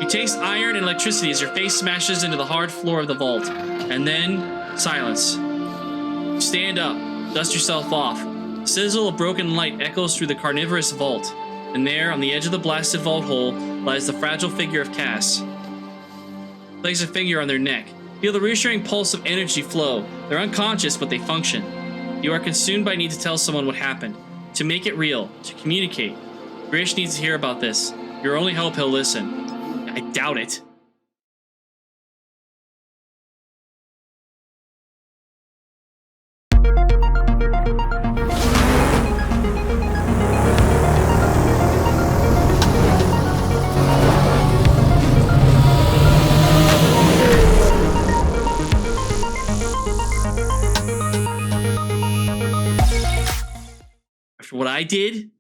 You taste iron and electricity as your face smashes into the hard floor of the vault. And then, silence. You stand up, dust yourself off. The sizzle of broken light echoes through the carnivorous vault. And there, on the edge of the blasted vault hole, lies the fragile figure of Cass. Place a finger on their neck. Feel the reassuring pulse of energy flow. They're unconscious, but they function. You are consumed by need to tell someone what happened. To make it real. To communicate. Grish needs to hear about this. Your only hope he'll listen. I doubt it. After what I did,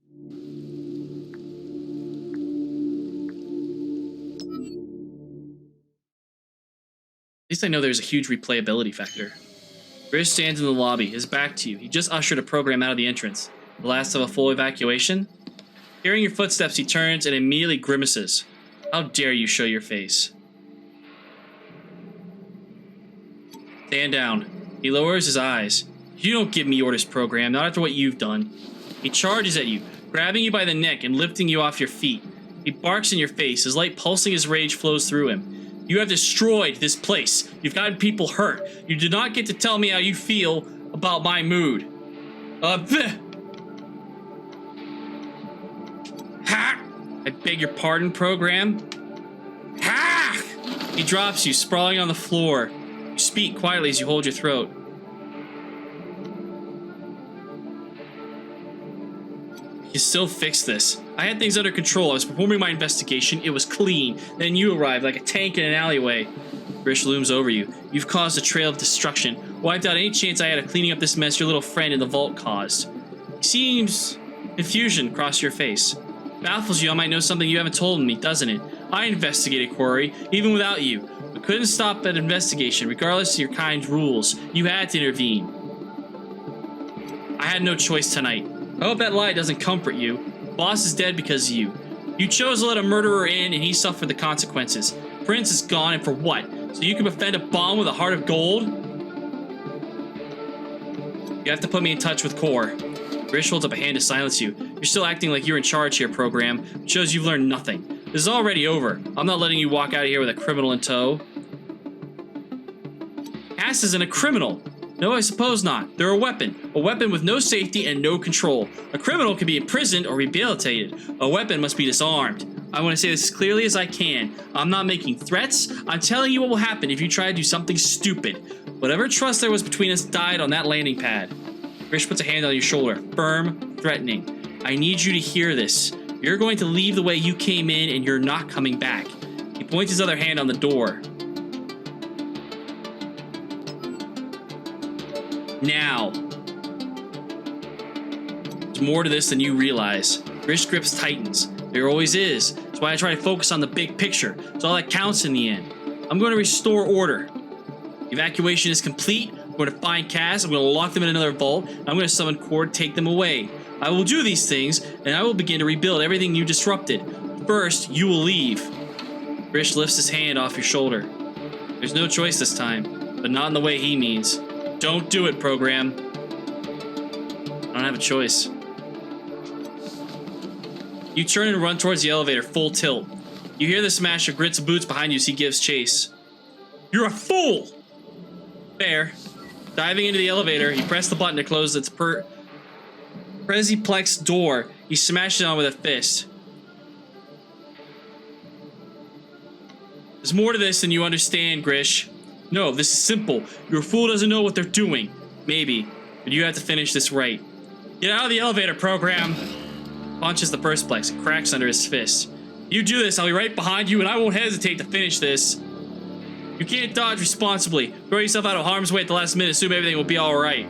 at least I know there's a huge replayability factor. Grish stands in the lobby, his back to you. He just ushered a program out of the entrance. The last of a full evacuation. Hearing your footsteps, he turns and immediately grimaces. How dare you show your face? Stand down. He lowers his eyes. You don't give me orders, program, not after what you've done. He charges at you, grabbing you by the neck and lifting you off your feet. He barks in your face, his light pulsing as rage flows through him. You have destroyed this place. You've gotten people hurt. You do not get to tell me how you feel about my mood. Ha! I beg your pardon, program. Ha! He drops you, sprawling on the floor. You speak quietly as you hold your throat. You still fix this. I had things under control. I was performing my investigation. It was clean. Then you arrived like a tank in an alleyway. Grish looms over you. You've caused a trail of destruction. Wiped out any chance I had of cleaning up this mess your little friend in the vault caused. He seems confusion cross your face. Baffles you I might know something you haven't told me, doesn't it? I investigated Quarry, even without you. But couldn't stop that investigation, regardless of your kind's rules. You had to intervene. I had no choice tonight. I hope that lie doesn't comfort you. Boss is dead because of you. You chose to let a murderer in and he suffered the consequences. Prince is gone, and for what? So you can defend a bomb with a heart of gold? You have to put me in touch with Core. Grish holds up a hand to silence you. You're still acting like you're in charge here, program. It shows you've learned nothing. This is already over. I'm not letting you walk out of here with a criminal in tow. Cass isn't a criminal. No, I suppose not. They're a weapon with no safety and no control. A criminal can be imprisoned or rehabilitated. A weapon must be disarmed. I want to say this as clearly as I can. I'm not making threats. I'm telling you what will happen if you try to do something stupid. Whatever trust there was between us died on that landing pad. Grish puts a hand on your shoulder, firm, threatening. I need you to hear this. You're going to leave the way you came in and you're not coming back. He points his other hand on the door. Now. There's more to this than you realize. Grish grips tightens. There always is. That's why I try to focus on the big picture. It's all that counts in the end. I'm going to restore order. Evacuation is complete. I'm going to find Cass. I'm going to lock them in another vault. I'm going to summon Core to take them away. I will do these things, and I will begin to rebuild everything you disrupted. First, you will leave. Grish lifts his hand off your shoulder. There's no choice this time, but not in the way he means. Don't do it, program. I don't have a choice. You turn and run towards the elevator, full tilt. You hear the smash of Grit's boots behind you as he gives chase. You're a fool! Fair. Diving into the elevator, you press the button to close its Preziplex door. You smash it on with a fist. There's more to this than you understand, Grish. No, this is simple. Your fool doesn't know what they're doing. Maybe, but you have to finish this right. Get out of the elevator, program. Punches the first plex. It cracks under his fist. You do this, I'll be right behind you, and I won't hesitate to finish this. You can't dodge responsibly. Throw yourself out of harm's way at the last minute, assume everything will be alright.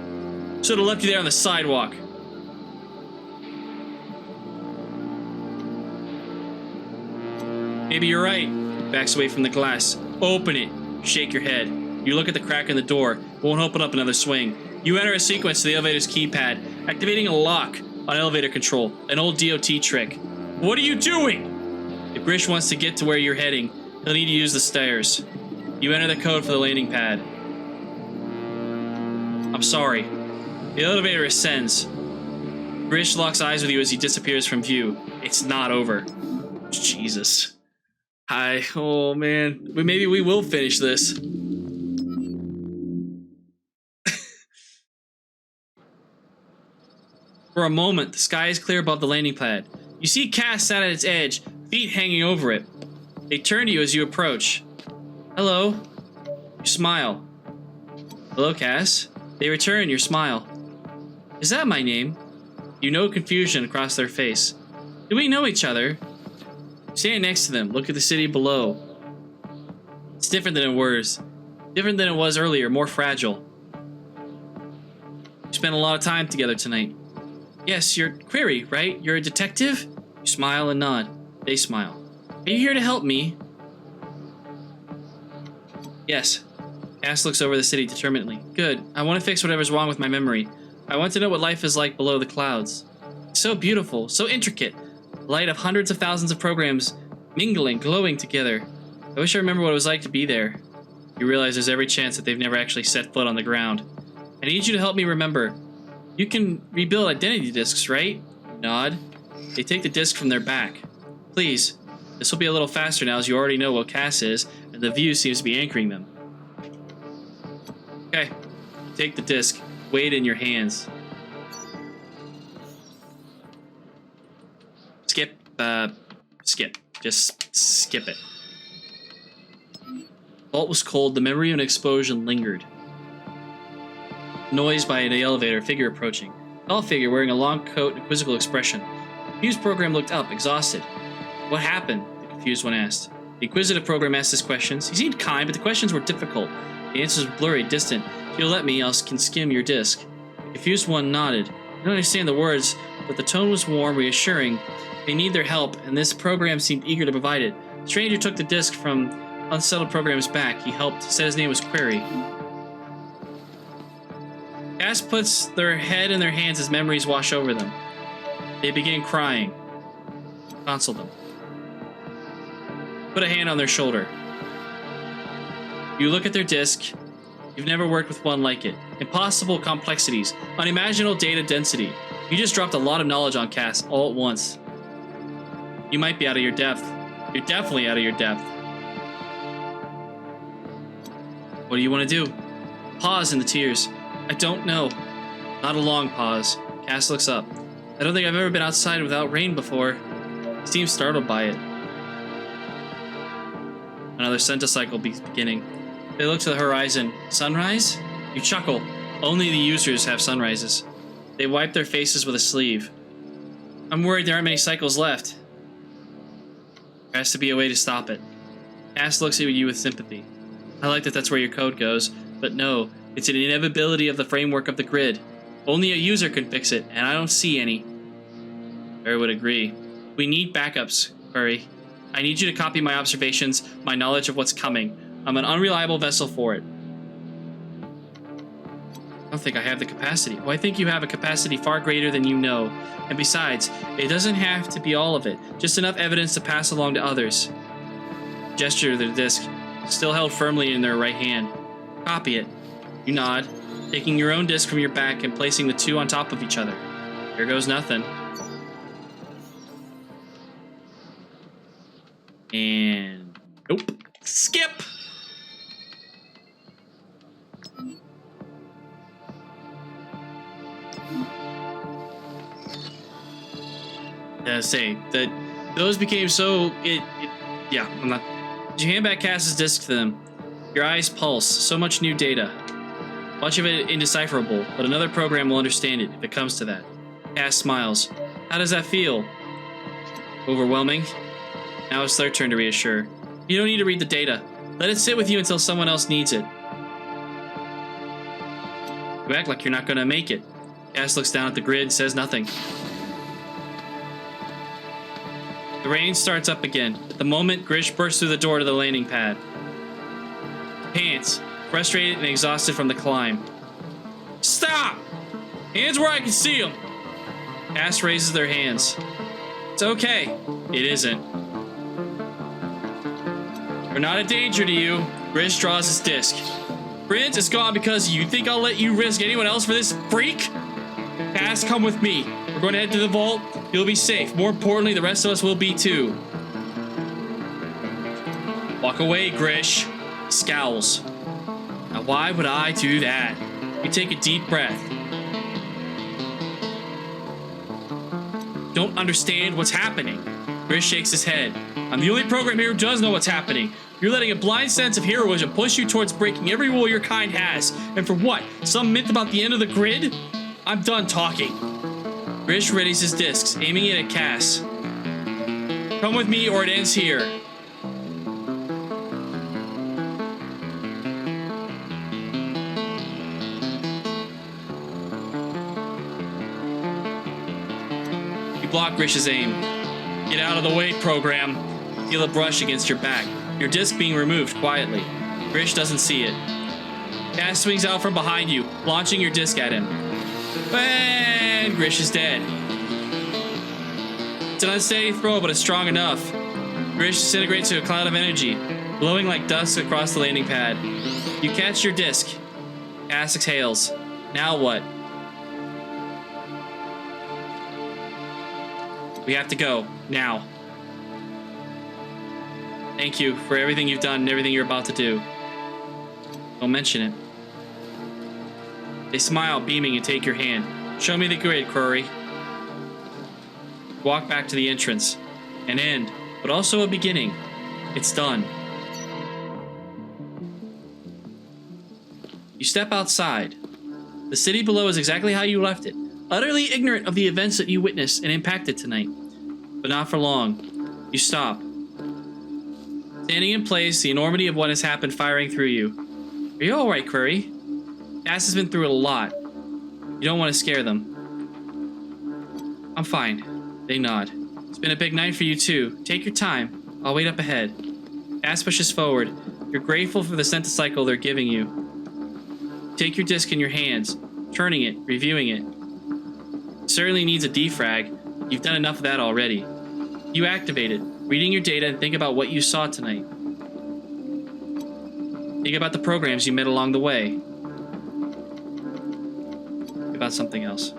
Should have left you there on the sidewalk. Maybe you're right. Backs away from the glass. Open it. Shake your head. You look at the crack in the door. It won't open up another swing. You enter a sequence to the elevator's keypad, activating a lock on elevator control. An old DOT trick. What are you doing? If Grish wants to get to where you're heading, You'll need to use the stairs. You enter the code for the landing pad. I'm sorry. The elevator ascends. Grish locks eyes with you as he disappears from view. It's not over. Jesus. Oh man. Maybe we will finish this. For a moment, the sky is clear above the landing pad. You see Cass sat at its edge, feet hanging over it. They turn to you as you approach. Hello. You smile. Hello, Cass. They return your smile. Is that my name? You note confusion across their face. Do we know each other? Stand next to them. Look at the city below. It's different than it was. Different than it was earlier. More fragile. We spent a lot of time together tonight. Yes, you're Query, right? You're a detective? You smile and nod. They smile. Are you here to help me? Yes. Cass looks over the city determinedly. Good. I want to fix whatever's wrong with my memory. I want to know what life is like below the clouds. It's so beautiful, so intricate. The light of hundreds of thousands of programs mingling, glowing together. I wish I remember what it was like to be there. You realize there's every chance that they've never actually set foot on the ground. I need you to help me remember. You can rebuild identity disks, right? Nod. They take the disk from their back. Please. This will be a little faster now as you already know what Cass is, and the view seems to be anchoring them. Okay. Take the disk. Weigh it in your hands. Skip. Skip. Just skip it. The vault was cold. The memory of an explosion lingered. Noise by an elevator, figure approaching. Tall figure wearing a long coat and a quizzical expression. The confused program looked up, exhausted. What happened? The confused one asked. The inquisitive program asked his questions. He seemed kind, but the questions were difficult. The answers were blurry, distant. If you'll let me, I can skim your disk. The confused one nodded. I don't understand the words, but the tone was warm, reassuring. They need their help, and this program seemed eager to provide it. The stranger took the disk from unsettled program's back. He helped, said his name was Query. Cass puts their head in their hands as memories wash over them. They begin crying. Console them. Put a hand on their shoulder. You look at their disk. You've never worked with one like it. Impossible complexities. Unimaginable data density. You just dropped a lot of knowledge on Cass all at once. You might be out of your depth. You're definitely out of your depth. What do you want to do? Pause in the tears. I don't know. Not a long pause. Cass looks up. I don't think I've ever been outside without rain before. He seems startled by it. Another centicycle beginning. They look to the horizon. Sunrise? You chuckle. Only the users have sunrises. They wipe their faces with a sleeve. I'm worried there aren't many cycles left. There has to be a way to stop it. Cass looks at you with sympathy. I like that that's where your code goes, but no, it's an inevitability of the framework of the grid. Only a user can fix it, and I don't see any. Barry would agree. We need backups, Query. I need you to copy my observations, my knowledge of what's coming. I'm an unreliable vessel for it. I don't think I have the capacity. Oh, I think you have a capacity far greater than you know. And besides, it doesn't have to be all of it. Just enough evidence to pass along to others. Gesture to the disk, still held firmly in their right hand. Copy it. You nod, taking your own disk from your back and placing the two on top of each other. Here goes nothing. And nope. Skip! Say that those became so yeah, I'm not. You hand back Cass's disk to them. Your eyes pulse. So much new data. Much of it indecipherable, but another program will understand it if it comes to that. Cass smiles. How does that feel? Overwhelming? Now it's their turn to reassure. You don't need to read the data. Let it sit with you until someone else needs it. You act like you're not going to make it. Cass looks down at the grid and says nothing. The rain starts up again. At the moment, Grish bursts through the door to the landing pad. Pants, frustrated and exhausted from the climb. Stop! Hands where I can see them! Cass raises their hands. It's okay. It isn't. We're not a danger to you. Grish draws his disc. Prince is gone because you think I'll let you risk anyone else for this freak? Cass, come with me. We're going to head to the vault. You'll be safe. More importantly, the rest of us will be too. Walk away, Grish. He scowls. Now, why would I do that? You take a deep breath. Don't understand what's happening. Grish shakes his head. I'm the only program here who does know what's happening. You're letting a blind sense of heroism push you towards breaking every rule your kind has. And for what? Some myth about the end of the grid? I'm done talking. Grish readies his discs, aiming it at Cass. Come with me or it ends here. You block Grish's aim. Get out of the way, program. Feel a brush against your back. Your disc being removed quietly. Grish doesn't see it. Cass swings out from behind you, launching your disc at him. And Grish is dead. It's an unsteady throw, but it's strong enough. Grish disintegrates to a cloud of energy, blowing like dust across the landing pad. You catch your disc. Cass exhales. Now what? We have to go. Now. Thank you for everything you've done and everything you're about to do. Don't mention it. They smile, beaming, and take your hand. Show me the grid, Curry. Walk back to the entrance. An end, but also a beginning. It's done. You step outside. The city below is exactly how you left it, utterly ignorant of the events that you witnessed and impacted tonight. But not for long. You stop. Standing in place, the enormity of what has happened firing through you. Are you alright, Curry? Cass has been through it a lot. You don't want to scare them. I'm fine. They nod. It's been a big night for you too. Take your time. I'll wait up ahead. Cass pushes forward. You're grateful for the centicycle they're giving you. Take your disc in your hands, turning it, reviewing it. It certainly needs a defrag. You've done enough of that already. You activate it, reading your data and think about what you saw tonight. Think about the programs you met along the way. Think about something else.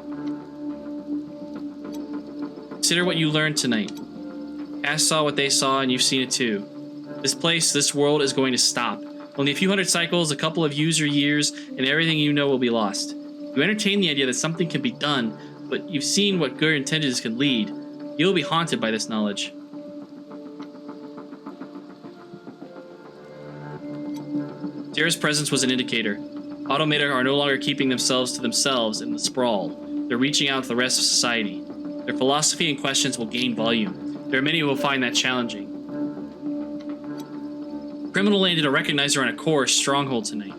Consider what you learned tonight. Cass saw what they saw and you've seen it too. This place, this world is going to stop. Only a few hundred cycles, a couple of user years, and everything you know will be lost. You entertain the idea that something can be done, but you've seen what good intentions can lead. You'll be haunted by this knowledge. Sarah's presence was an indicator. Automata are no longer keeping themselves to themselves in the sprawl. They're reaching out to the rest of society. Their philosophy and questions will gain volume. There are many who will find that challenging. Criminal Lane did a recognizer on a core stronghold tonight.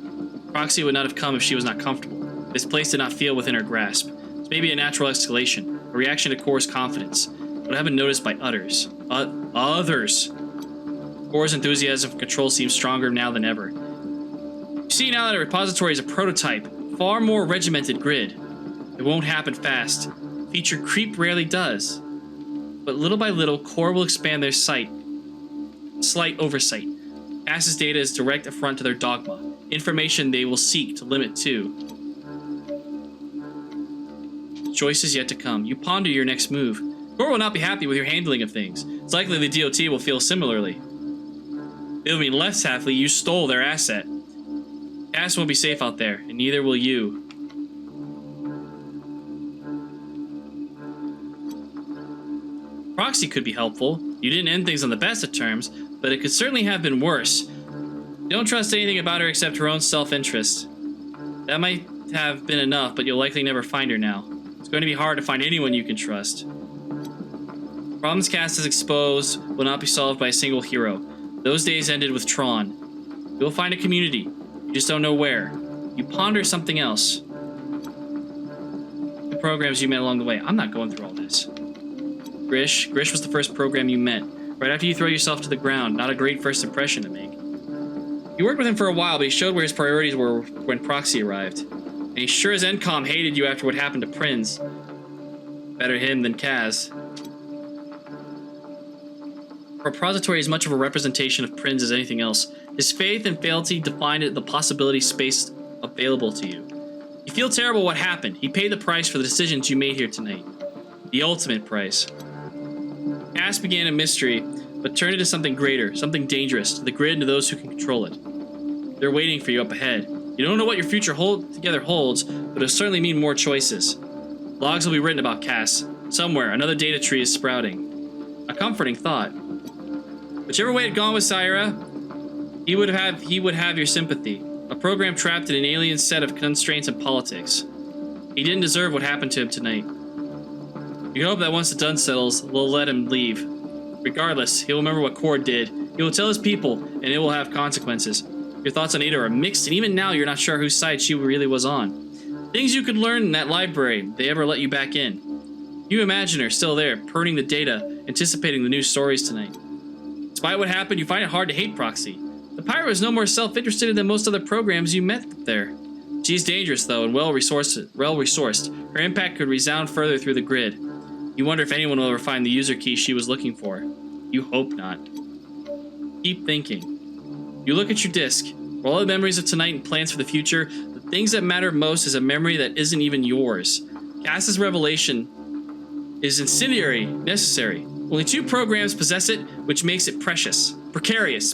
Proxy would not have come if she was not comfortable. This place did not feel within her grasp. It's maybe a natural escalation, a reaction to Core's confidence, but I haven't noticed by others. Others. Core's enthusiasm for control seems stronger now than ever. You see now that a repository is a prototype, far more regimented grid. It won't happen fast. Feature creep rarely does. But little by little, Core will expand their sight. Slight oversight. Cass's data is direct affront to their dogma. Information they will seek to limit to. Choice is yet to come. You ponder your next move. Core will not be happy with your handling of things. It's likely the DOT will feel similarly. They'll be less happy you stole their asset. Cass won't be safe out there, and neither will you. Proxy could be helpful. You didn't end things on the best of terms, but it could certainly have been worse. You don't trust anything about her except her own self-interest. That might have been enough, but you'll likely never find her now. It's going to be hard to find anyone you can trust. Problems Cass has exposed will not be solved by a single hero. Those days ended with Tron. You'll find a community. You just don't know where. You ponder something else. The programs you met along the way. I'm not going through all this. Grish was the first program you met. Right after you throw yourself to the ground. Not a great first impression to make. You worked with him for a while, but he showed where his priorities were when Proxy arrived. And he sure as NCOM hated you after what happened to Prinz. Better him than Kaz. repository as much of a representation of Prinz as anything else. His faith and fealty defined the possibility space available to you. You feel terrible what happened. He paid the price for the decisions you made here tonight. The ultimate price. Cass began a mystery, but turned into something greater, something dangerous, to the grid and to those who can control it. They're waiting for you up ahead. You don't know what your future together holds, but it'll certainly mean more choices. Logs will be written about Cass. Somewhere, another data tree is sprouting. A comforting thought. Whichever way it had gone with Syra, he would have your sympathy. A program trapped in an alien set of constraints and politics. He didn't deserve what happened to him tonight. You hope that once the dust settles, they'll let him leave. Regardless, he'll remember what Cord did. He will tell his people, and it will have consequences. Your thoughts on Ada are mixed, and even now you're not sure whose side she really was on. Things you could learn in that library, if they ever let you back in. You imagine her still there, purning the data, anticipating the new stories tonight. Despite what happened, you find it hard to hate Proxy. The pirate was no more self-interested than most other programs you met there. She's dangerous, though, and well-resourced. Her impact could resound further through the grid. You wonder if anyone will ever find the user key she was looking for. You hope not. Keep thinking. You look at your disk. For all the memories of tonight and plans for the future, the things that matter most is a memory that isn't even yours. Cass's revelation is incendiary, necessary. Only 2 programs possess it, which makes it precious. Precarious.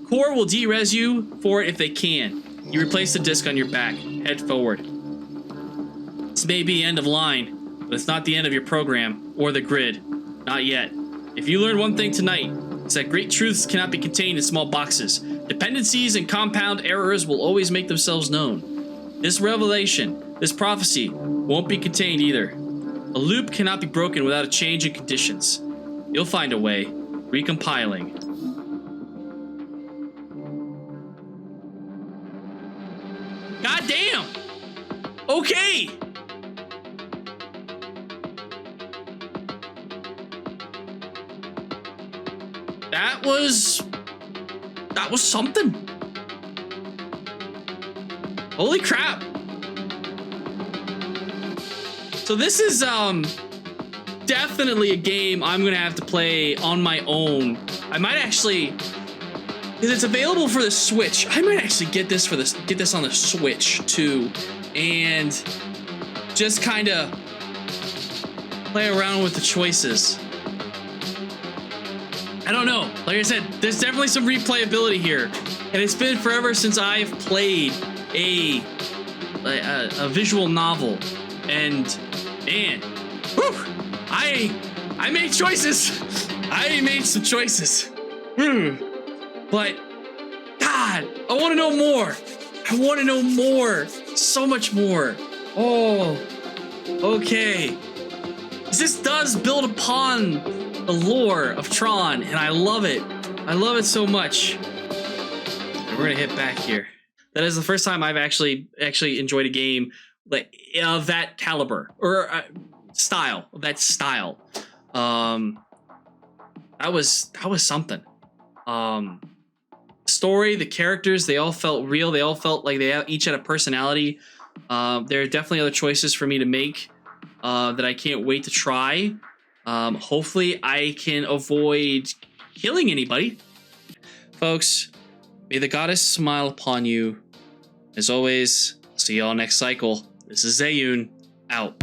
Core will de-res you for it if they can. You replace the disc on your back. Head forward. This may be end of line, but it's not the end of your program or the grid. Not yet. If you learn one thing tonight, it's that great truths cannot be contained in small boxes. Dependencies and compound errors will always make themselves known. This revelation, this prophecy, won't be contained either. A loop cannot be broken without a change in conditions. You'll find a way. Recompiling. God damn! Okay! That was something. Holy crap. So this is definitely a game I'm gonna have to play on my own. I might actually, because it's available for the Switch, I might actually get this on the Switch too, and just kind of play around with the choices. I don't know. Like I said, there's definitely some replayability here, and it's been forever since I've played a visual novel, and man, whew, I made choices. I made some choices. But God, I want to know more. I want to know more. So much more. Oh, okay. This does build upon the lore of Tron, and I love it. I love it so much. And we're gonna hit back here. That is the first time I've actually enjoyed a game like of that caliber or style. That style. That was something. Story, the characters, they all felt real. They all felt like they each had a personality. There are definitely other choices for me to make that I can't wait to try. Hopefully I can avoid killing anybody. Folks, may the goddess smile upon you. As always, see y'all next cycle. This is Zayun, out.